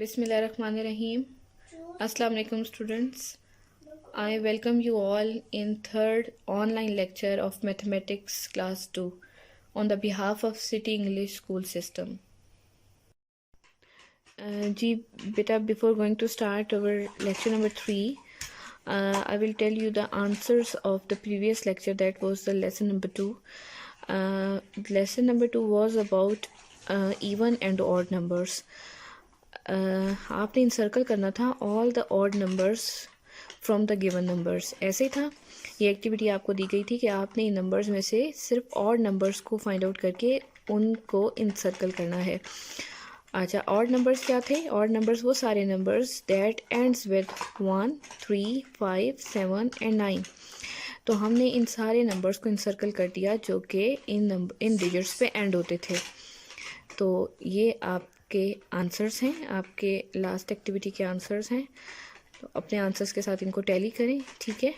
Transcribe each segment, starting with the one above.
Bismillahirrahmanirrahim. Assalamu alaikum students. I welcome you all in third online lecture of Mathematics Class 2 on the behalf of City English School System. Before going to start our lecture number 3, I will tell you the answers of the previous lecture, that was the lesson number 2. Lesson number 2 was about even and odd numbers. आपने encircle करना था all the odd numbers from the given numbers, ऐसे ही था। ये activity आपको दी गई थी कि आपने इन नंबर्स में से सिर्फ ऑड नंबर्स को फाइंड आउट करके उनको इंसर्कल करना है। अच्छा, ऑड नंबर्स क्या थे? ऑड नंबर्स वो सारे numbers that ends with 1, 3, 5, 7 and 9। तो हमने इन सारे नंबर्स को इंसर्कल कर दिया जो कि इन डिजिट्स पे एंड होते थे। तो ये आपके आंसर्स हैं, आपके लास्ट एक्टिविटी के आंसर्स हैं। तो अपने आंसर्स के साथ इनको टैली करें, ठीक है।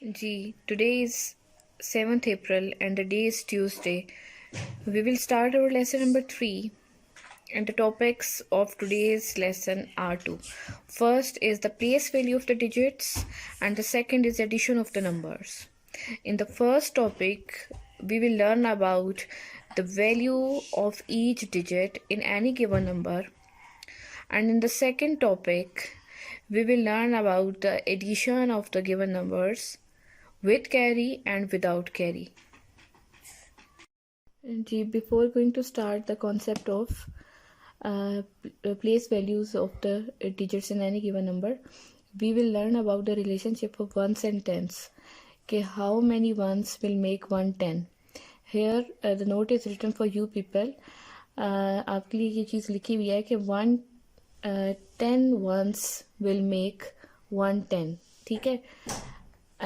जी, today is 7th April and the day is Tuesday. We will start our lesson number 3 and the topics of today's lesson are two. First is the place value of the digits and the second is addition of the numbers. In the first topic, we will learn about the value of each digit in any given number, and in the second topic, we will learn about the addition of the given numbers with carry and without carry. Before going to start the concept of place values of the digits in any given number, we will learn about the relationship of ones and tens. Okay, how many ones will make 110? Here the note is written for you people. आपके लिए ये चीज़ लिखी हुई है कि 10 ones will make 110, ठीक है।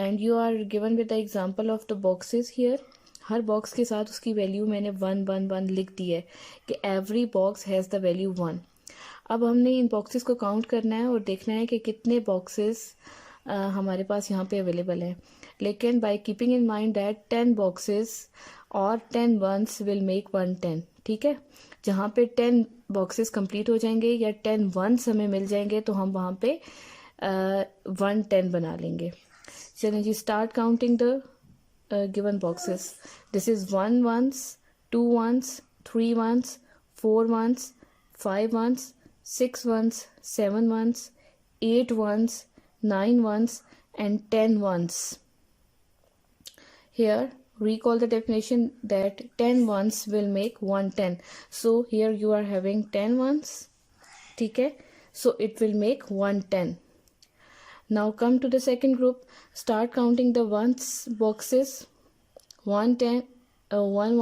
And you are given with the example of the boxes here. Her box के साथ उसकी वैल्यू मैंने 1 1 1 लिख दी है कि every box has the value 1। अब हमने इन बॉक्सेस को काउंट करना है और देखना है कि कितने बॉक्सेस हमारे पास यहाँ पे अवेलेबल हैं। लेकिन by keeping in mind that 10 boxes और 10 वंस विल मेक 110, ठीक है। जहाँ पे 10 बॉक्सेस कंप्लीट हो जाएंगे या 10 वंस हमें मिल जाएंगे तो हम वहाँ पे 110 बना लेंगे। चलें जी, start counting the given boxes. This is 1 ones, 2 ones, 3 ones, 4 ones, 5 ones, 6 ones, 7 ones, 8 ones, 9 ones and 10 ones. Here recall the definition that 10 ones will make 110. So here you are having 10 ones, ठीक है, so it will make 110. Now come to the second group. Start counting the ones boxes. 1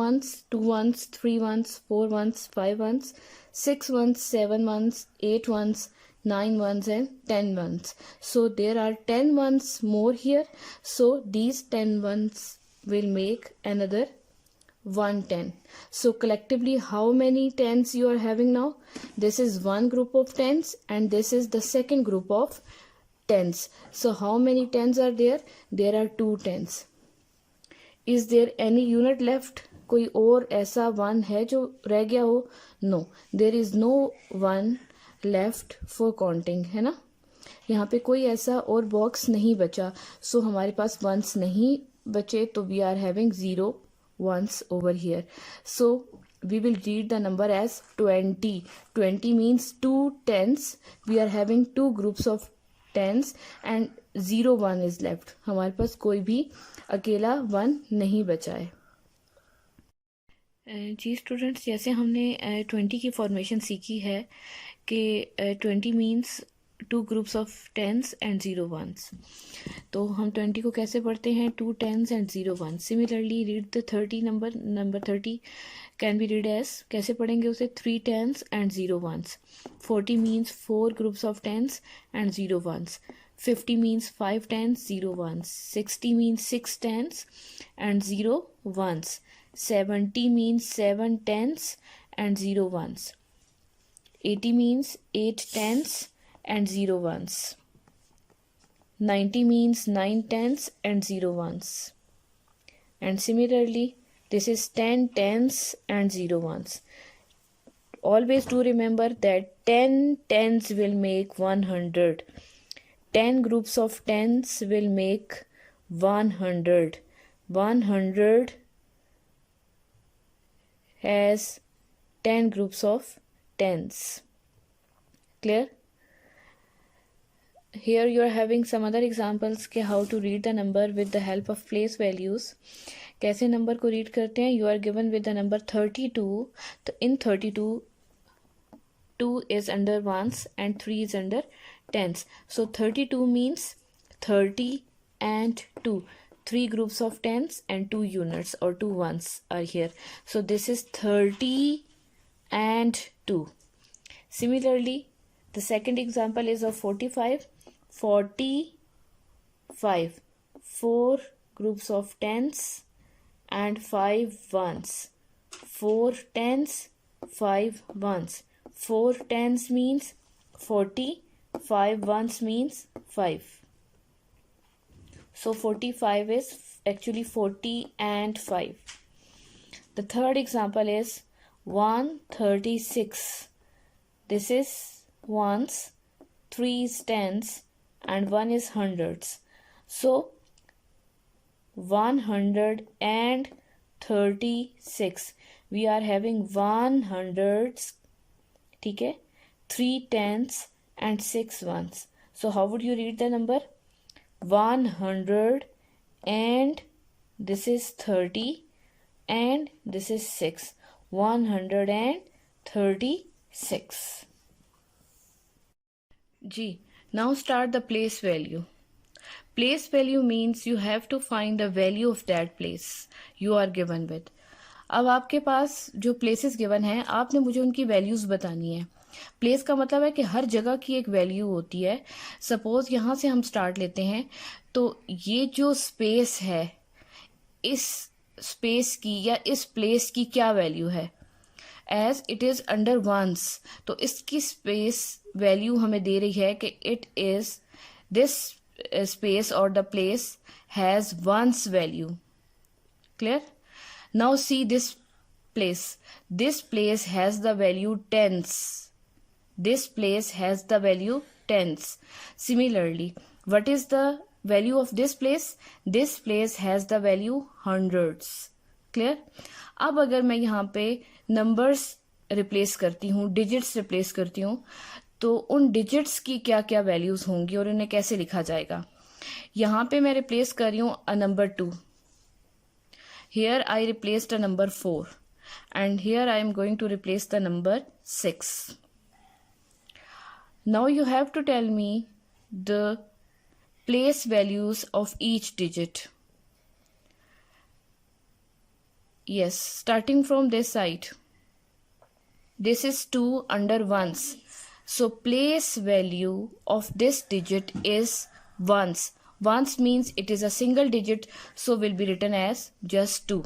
ones, 2 ones, 3 ones, 4 ones, 5 ones, 6 ones, 7 ones, 8 ones, 9 ones and 10 ones. So there are 10 ones more here. So these 10 ones will make another 110. So collectively how many tens you are having now? This is one group of tens and this is the second group of tens. So how many tens are there? There are 2 tens. Is there any unit left? कोई और ऐसा one है जो रह गया हो? No, there is no one left for counting, है ना। यहाँ पे कोई ऐसा और बॉक्स नहीं बचा, सो हमारे पास वंस नहीं बचे, तो we are having 0 ones over here. So we will read the number as 20. 20 means 2 tens. We are having 2 groups of tens and 0 1 is left. हमारे पास कोई भी अकेला 1 नहीं बचा है। जी स्टूडेंट्स, जैसे हमने 20 की फॉर्मेशन सीखी है कि 20 means 2 groups of tens and 0 ones, तो हम 20 को कैसे पढ़ते हैं? 2 tens and 0 ones. Similarly read the 30 number 30 can be read as, कैसे पढ़ेंगे उसे? 3 tens and 0 ones. 40 means 4 groups of tens and 0 ones. 50 means 5 tens, 0 ones. 60 means 6 tens and 0 ones. 70 means 7 tens and 0 ones. 80 means 8 tens and 0 ones. 90 means 9 tens and 0 ones. And similarly This is 10 tens and 0 ones. Always do remember that 10 tens will make 100. 10 groups of tens will make 100. 100 has 10 groups of tens. Clear? Here you are having some other examples के how to read the number with the help of place values. कैसे number को read करते हैं? You are given with the number 32. तो in 32, 2 is under ones and 3 is under tens. So 32 means 30 and 2. 3 groups of tens and 2 units or 2 ones are here. So this is 30 and 2. Similarly, the second example is of 45. 45. 4 groups of tens and 5 ones. 4 tens, 5 ones. 4 tens means 40. 5 ones means 5. So 45 is actually 40 and 5. The third example is 136. This is ones, 3 is tens, and 1 is hundreds. So 136. We are having 1 hundreds, ठीक है, 3 tens and 6 ones. So how would you read the number? 100 and this is 30 and this is 6. 136. G. Now start the place value. Place value means you have to find the value of that place you are given with. अब आपके पास जो places given हैं, आपने मुझे उनकी values बतानी है. Place का मतलब है कि हर जगह की एक वैल्यू होती है. सपोज यहाँ से हम स्टार्ट लेते हैं, तो ये जो स्पेस है, इस स्पेस की या इस प्लेस की क्या वैल्यू है? As it is under ones, तो इसकी स्पेस वैल्यू हमें दे रही है कि इट इज दिस स्पेस और the place has ones value. Clear? Now see this place. This place has the value tens. This place has the value tens. Similarly, what is the value of this place? This place has the value hundreds. Clear? अब अगर मैं यहाँ पे numbers replace करती हूँ, digits replace करती हूँ, तो उन digits की क्या क्या values होंगी और उन्हें कैसे लिखा जाएगा? यहाँ पे मैं replace कर रही हूँ a number 2. Here I replaced a number 4. And here I am going to replace the number 6. Now you have to tell me the place values of each digit. Yes, starting from this side. This is 2 under ones. So place value of this digit is ones. Ones means it is a single digit, so will be written as just 2.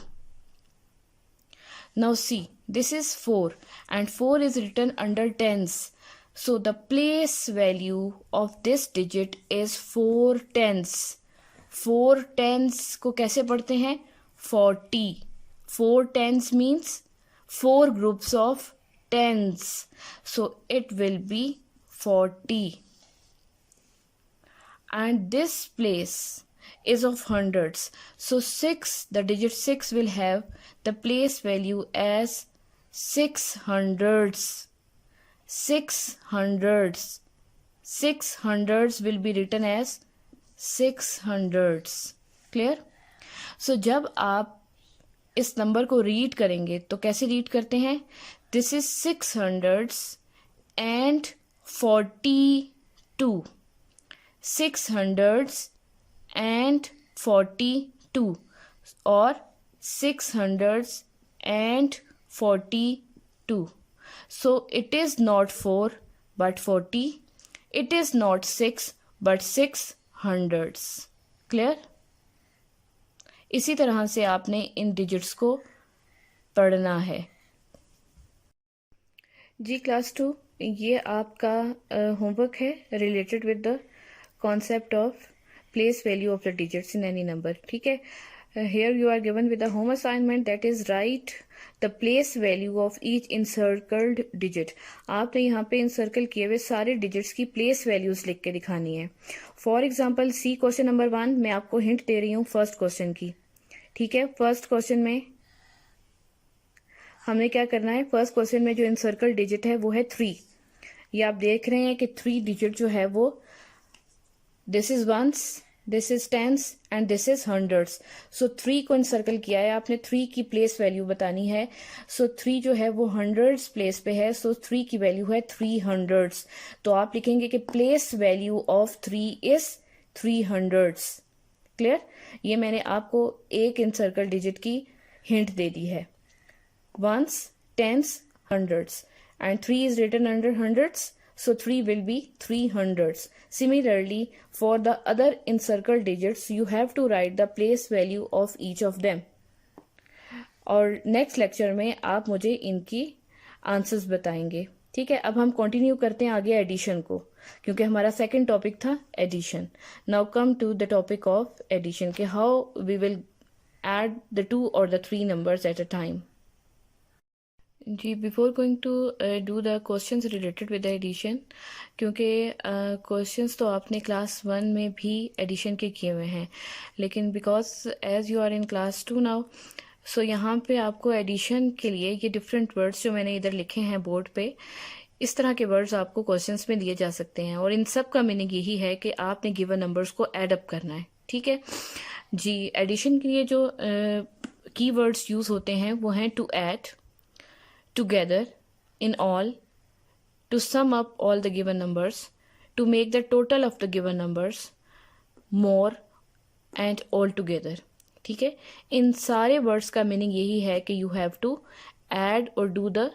Now see, this is 4 and 4 is written under tens. So the place value of this digit is 4 tens. 4 tens को कैसे पढ़ते हैं? 40. 4 tens means 4 groups of tens. So it will be 40. And this place is of hundreds. So 6, the digit 6 will have the place value as 600s. 600s. 600s will be written as 600s. Clear? So जब आप इस number को read करेंगे तो कैसे read करते हैं? This is 600s and 42. 600s and 42 or 600s and 42. So it is not 4 but 40. It is not 6 but 600s. Clear? इसी तरह से आपने इन डिजिट्स को पढ़ना है. जी क्लास 2, ये आपका होमवर्क है related with the concept of place value of the digits in any number. ठीक है, Here you are given with a home assignment, that is write the place value of each encircled digit. आपने यहाँ पे encircle किए हुए सारे digits की place values लिख के दिखानी है. For example, C question number 1 मैं आपको hint दे रही हूँ first question की. ठीक है, first question में हमें क्या करना है, फर्स्ट क्वेश्चन में जो encircled digit है वो है 3. ये आप देख रहे हैं कि 3 digit जो है वो this is ones, this is tens and this is hundreds. So 3 को इनसर्कल किया है आपने, 3 की प्लेस वैल्यू बतानी है. सो 3 जो है वो हंड्रेड्स प्लेस पे है, सो 3 की वैल्यू है 300. तो आप लिखेंगे कि place value of 3 is 300. Clear? ये मैंने आपको एक इनसर्कल डिजिट की हिंट दे दी है. Ones, tens, hundreds and 3 is written under hundreds, so 3 will be 300s. Similarly, for the other encircled digits, you have to write the place value of each of them. और next lecture में आप मुझे इनकी answers बताएंगे. ठीक है, अब हम कंटिन्यू करते हैं आगे एडिशन को, क्योंकि हमारा सेकंड टॉपिक था addition. Now come to the topic of addition के how we will add the 2 और the 3 numbers at a time. जी, before going to do the questions related with the addition, क्योंकि questions तो आपने class 1 में भी addition के किए हुए हैं, लेकिन because as you are in class 2 now, so यहाँ पे आपको एडिशन के लिए ये डिफरेंट वर्ड्स जो मैंने इधर लिखे हैं बोर्ड पे, इस तरह के वर्ड्स आपको क्वेश्चंस में दिए जा सकते हैं, और इन सब का मीनिंग यही है कि आपने गिवन नंबर्स को एड अप करना है. ठीक है जी. एडिशन के लिए जो की वर्ड्स यूज होते हैं वो हैं to add, together, in all, to sum up all the given numbers, to make the total of the given numbers, more and all together. ठीक है, इन सारे वर्ड्स का मीनिंग यही है कि यू हैव टू एड और do the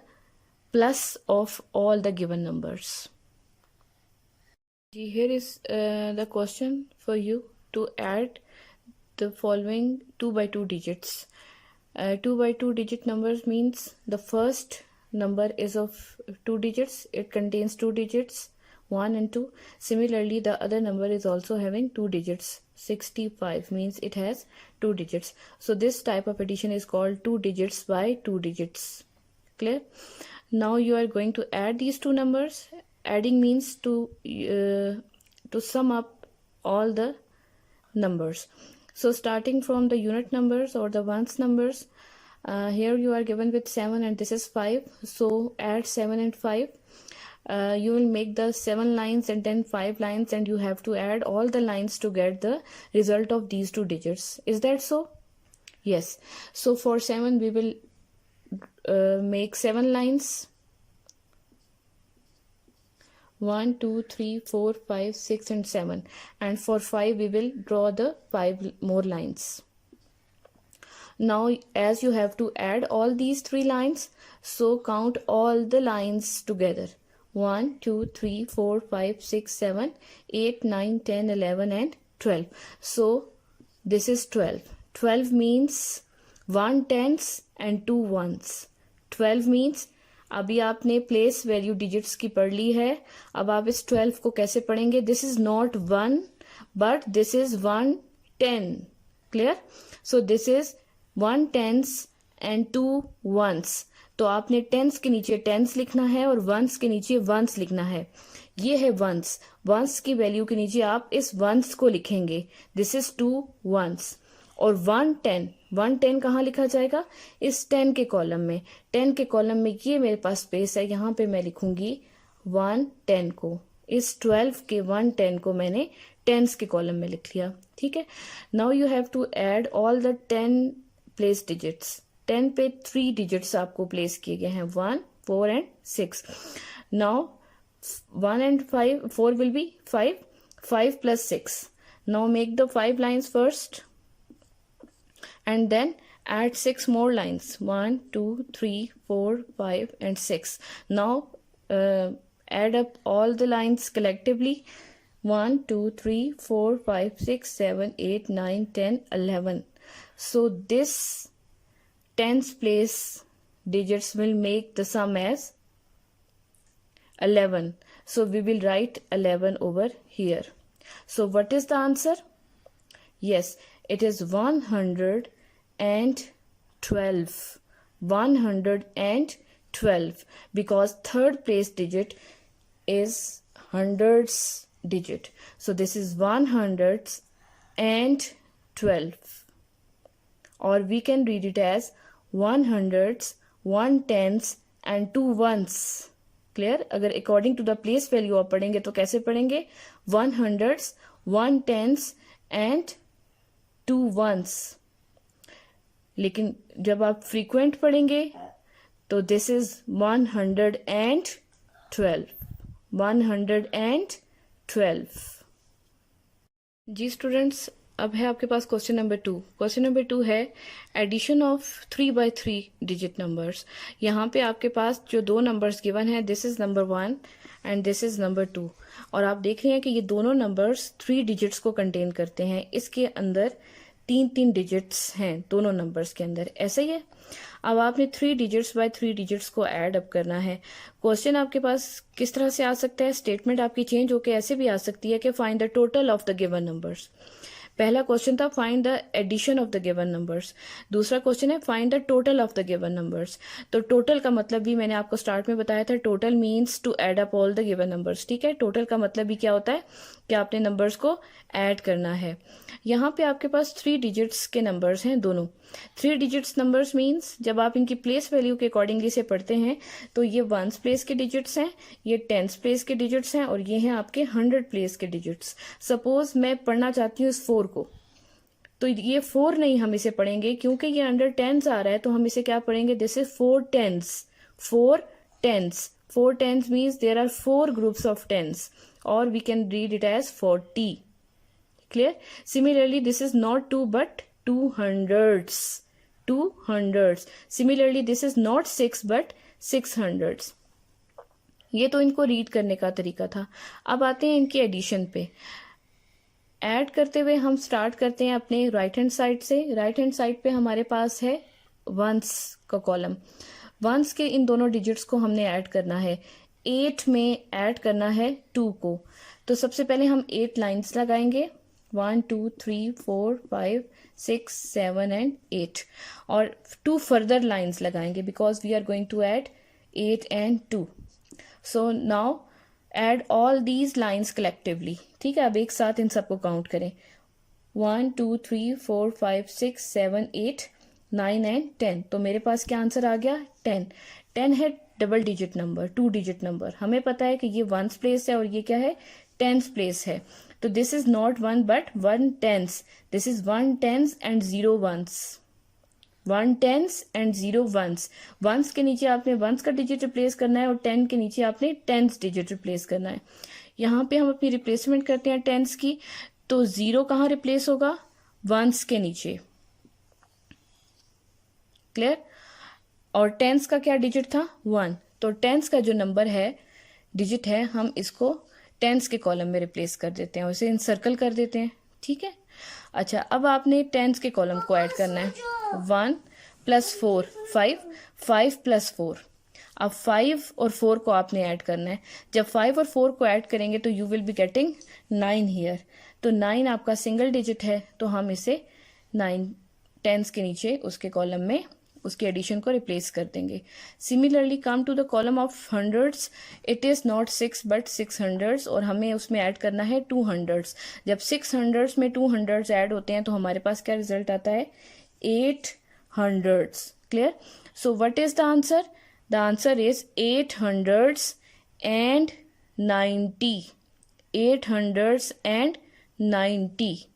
plus of all the given numbers. जी, here is the question for you to add the following 2 by 2 digits. 2 by 2 digit numbers means the first number is of 2 digits. It contains 2 digits, 1 and 2. Similarly, the other number is also having 2 digits. 65 means it has 2 digits. So this type of addition is called 2 digits by 2 digits. Clear? Now you are going to add these two numbers. Adding means to sum up all the numbers. So starting from the unit numbers or the ones numbers, here you are given with 7 and this is 5. So add 7 and 5. You will make the 7 lines and then 5 lines, and you have to add all the lines to get the result of these 2 digits. Is that so? Yes. So for 7 we will make 7 lines. 1, 2, 3, 4, 5, 6 and 7, and for 5 we will draw the 5 more lines. Now as you have to add all these 3 lines, so count all the lines together. 1, 2, 3, 4, 5, 6, 7, 8, 9, 10, 11 and 12. So this is 12. 12 means 1 tens and 2 ones. 12 means अभी आपने place value digits की पढ़ ली है. अब आप इस 12 को कैसे पढ़ेंगे? This is not 1 but this is 1 10. Clear? So this is 1 tens and 2 ones. तो आपने टेंस के नीचे टेंस लिखना है और वंस के नीचे वंस लिखना है. ये है वंस. वंस की वैल्यू के नीचे आप इस वंस को लिखेंगे. This is 2 ones. और 110 कहाँ लिखा जाएगा? इस 10 के कॉलम में. 10 के कॉलम में ये मेरे पास स्पेस है, यहाँ पे मैं लिखूंगी 110 को. इस 12 के 110 को मैंने टेंस के कॉलम में लिख लिया. ठीक है. Now you have to add all the 10 place digits. 10 पे 3 डिजिट्स आपको प्लेस किए गए हैं, 1, 4 and 6. Now 1 and 5, 4 will be 5. 5 plus 6. Now make the 5 lines first. And then add 6 more lines. 1, 2, 3, 4, 5 and 6. Now add up all the lines collectively. 1, 2, 3, 4, 5, 6, 7, 8, 9, 10, 11. So this tens place digits will make the sum as 11. So we will write 11 over here. So what is the answer? Yes, It is 112. 112 because third place digit is hundreds digit. So this is 112. Or we can read it as 100s, 110s and 2 ones. Clear? अगर according to the place value आप पढ़ेंगे तो कैसे पढ़ेंगे? 100s, 110s and 2 ones. लेकिन जब आप frequent पढ़ेंगे तो दिस इज 112. 112. जी स्टूडेंट्स, अब है आपके पास क्वेश्चन नंबर 2. क्वेश्चन नंबर 2 है एडिशन ऑफ 3/3 डिजिट नंबर्स. यहाँ पे आपके पास जो 2 नंबर्स गिवन है, this is number 1 and this is number 2. और आप देख रहे हैं कि ये दोनों नंबर्स 3 डिजिट्स को कंटेन करते हैं. इसके अंदर 3 डिजिट्स हैं दोनों नंबर्स के अंदर. ऐसा ही है. अब आपने 3 डिजिट्स बाय 3 डिजिट्स को ऐड अप करना है. क्वेश्चन आपके पास किस तरह से आ सकता है? स्टेटमेंट आपकी चेंज होकर ऐसे भी आ सकती है कि find the total of the given numbers. पहला क्वेश्चन था find the addition of the given numbers. दूसरा क्वेश्चन है find the total of the given numbers. तो टोटल का मतलब भी मैंने आपको स्टार्ट में बताया था. Total means to add up all the given numbers. ठीक है, टोटल का मतलब भी क्या होता है कि आपने नंबर्स को ऐड करना है. यहाँ पे आपके पास 3 डिजिट्स के नंबर्स हैं दोनों. 3 डिजिट्स नंबर्स मीन्स जब आप इनकी प्लेस वैल्यू के अकॉर्डिंगली से पढ़ते हैं तो ये 1s प्लेस के डिजिट्स हैं, ये 10s प्लेस के डिजिट्स हैं और ये हैं आपके 100 प्लेस के डिजिट्स. सपोज मैं पढ़ना चाहती हूँ इस 4 को, तो ये 4 नहीं हम इसे पढ़ेंगे क्योंकि ये अंडर 10s आ रहा है. तो हम इसे क्या पढ़ेंगे? This is 4 10s. 4 10s. 4 10s means there are 4 groups of 10s और we can read it as 40. Clear? Similarly this is not 2 but 200s. 200s. Similarly this is not 6 but 600s. ये तो इनको रीड करने का तरीका था. अब आते हैं इनके एडिशन पे. ऐड करते हुए हम स्टार्ट करते हैं अपने राइट हैंड साइड से. राइट हैंड साइड पे हमारे पास है वंस का कॉलम. वंस के इन दोनों डिजिट्स को हमने ऐड करना है. 8 में ऐड करना है 2 को. तो सबसे पहले हम 8 लाइन्स लगाएंगे. 1 2 3 4 5 6 7 एंड 8 और 2 फर्दर लाइन्स लगाएंगे because we are going to add 8 and 2. So now add all these lines collectively. ठीक है, अब एक साथ इन सबको काउंट करें. 1 2 3 4 5 6 7 8 9 एंड 10. तो मेरे पास क्या आंसर आ गया? 10. 10 है double digit number, 2 digit number. हमें पता है कि ये 1s प्लेस है और ये क्या है? 10s प्लेस है. तो this is not 1 but 1 10s. This is 1 10s and 0 1s. 1 10s and 0 1s. 1s के नीचे आपने 1s का डिजिट रिप्लेस करना है और 10 के नीचे आपने 10s डिजिट रिप्लेस करना है. यहाँ पे हम अपनी रिप्लेसमेंट करते हैं 10s की. तो 0 कहाँ रिप्लेस होगा? 1s के नीचे. क्लियर? और 10s का क्या डिजिट था? 1. तो 10s का जो नंबर है, डिजिट है, हम इसको 10s के कॉलम में रिप्लेस कर देते हैं और इसे इंसर्कल कर देते हैं. ठीक है. अच्छा, अब आपने 10s के कॉलम को ऐड करना है. 1 + 4 5. 5 + 4. अब 5 और 4 को आपने ऐड करना है. जब 5 और 4 को ऐड करेंगे तो you will be getting 9 here. तो 9 आपका सिंगल डिजिट है तो हम इसे 9 10s के नीचे उसके कॉलम में उसके एडिशन को रिप्लेस कर देंगे. Similarly come to the column of hundreds. It is not 6 but 600s और हमें उसमें ऐड करना है 200s. जब 600s में 200s ऐड होते हैं तो हमारे पास क्या रिजल्ट आता है? 800s. Clear? So what is the answer? The answer is 800s and 90. 800s and 90.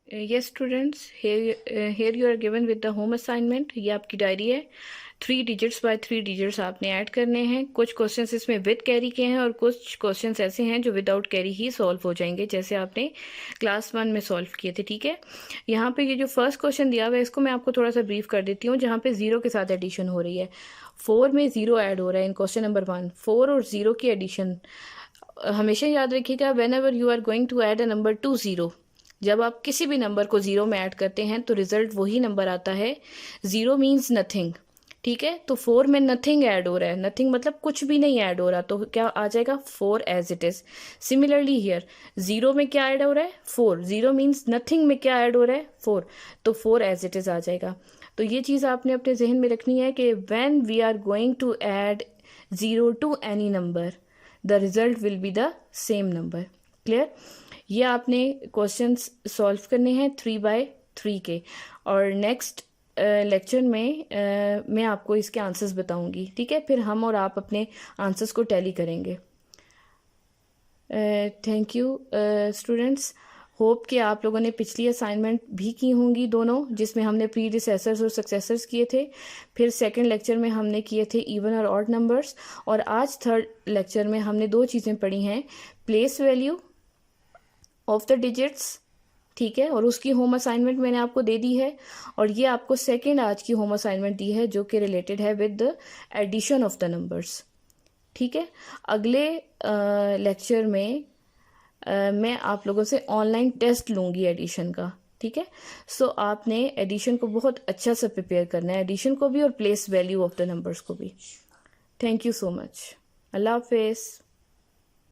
Yes students, here you are given with the home assignment. ये आपकी डायरी है. 3 डिजिट्स बाय 3 डिजिट्स आपने ऐड करने हैं. कुछ क्वेश्चंस इसमें विद कैरी के हैं और कुछ क्वेश्चंस ऐसे हैं जो विदाउट कैरी ही सॉल्व हो जाएंगे जैसे आपने क्लास 1 में सॉल्व किए थे. ठीक है. यहाँ पे ये जो फर्स्ट क्वेश्चन दिया हुआ है इसको मैं आपको थोड़ा सा ब्रीफ कर देती हूँ. जहाँ पे 0 के साथ एडिशन हो रही है. 4 में 0 ऐड हो रहा है इन क्वेश्चन नंबर 1. 4 और 0 की एडिशन हमेशा याद रखिएगा. Whenever you are going to add a number to 0, जब आप किसी भी नंबर को 0 में ऐड करते हैं तो रिजल्ट वही नंबर आता है. 0 मीन्स नथिंग. ठीक है। तो 4 में नथिंग ऐड हो रहा है, नथिंग मतलब कुछ भी नहीं ऐड हो रहा, तो क्या आ जाएगा 4 as it is. Similarly here 0 में क्या ऐड हो रहा है 4, 0 मीन्स नथिंग में क्या ऐड हो रहा है 4, तो 4 एज इट इज आ जाएगा। तो ये चीज़ आपने अपने जहन में रखनी है कि when we are going to add 0 to any number the result will be the same number. Clear. ये आपने क्वेश्चंस सॉल्व करने हैं 3/3 के, और नेक्स्ट लेक्चर में मैं आपको इसके आंसर्स बताऊंगी। ठीक है, फिर हम और आप अपने आंसर्स को टैली करेंगे। थैंक यू स्टूडेंट्स, होप कि आप लोगों ने पिछली असाइनमेंट भी की होंगी दोनों, जिसमें हमने प्रीडिसेसर्स और सक्सेसर्स किए थे, फिर सेकंड लेक्चर में हमने किए थे इवन और ऑड नंबर्स, और आज थर्ड लेक्चर में हमने दो चीज़ें पढ़ी हैं, place value of the digits, ठीक है, और उसकी होम असाइनमेंट मैंने आपको दे दी है, और ये आपको सेकंड आज की होम असाइनमेंट दी है जो कि रिलेटेड है with the addition of the numbers. ठीक है, अगले लेक्चर में मैं आप लोगों से ऑनलाइन टेस्ट लूँगी एडिशन का। ठीक है, सो आपने एडिशन को बहुत अच्छा से प्रिपेयर करना है, एडिशन को भी और place value of the numbers को भी। Thank you so much. अल्लाह हाफिज़।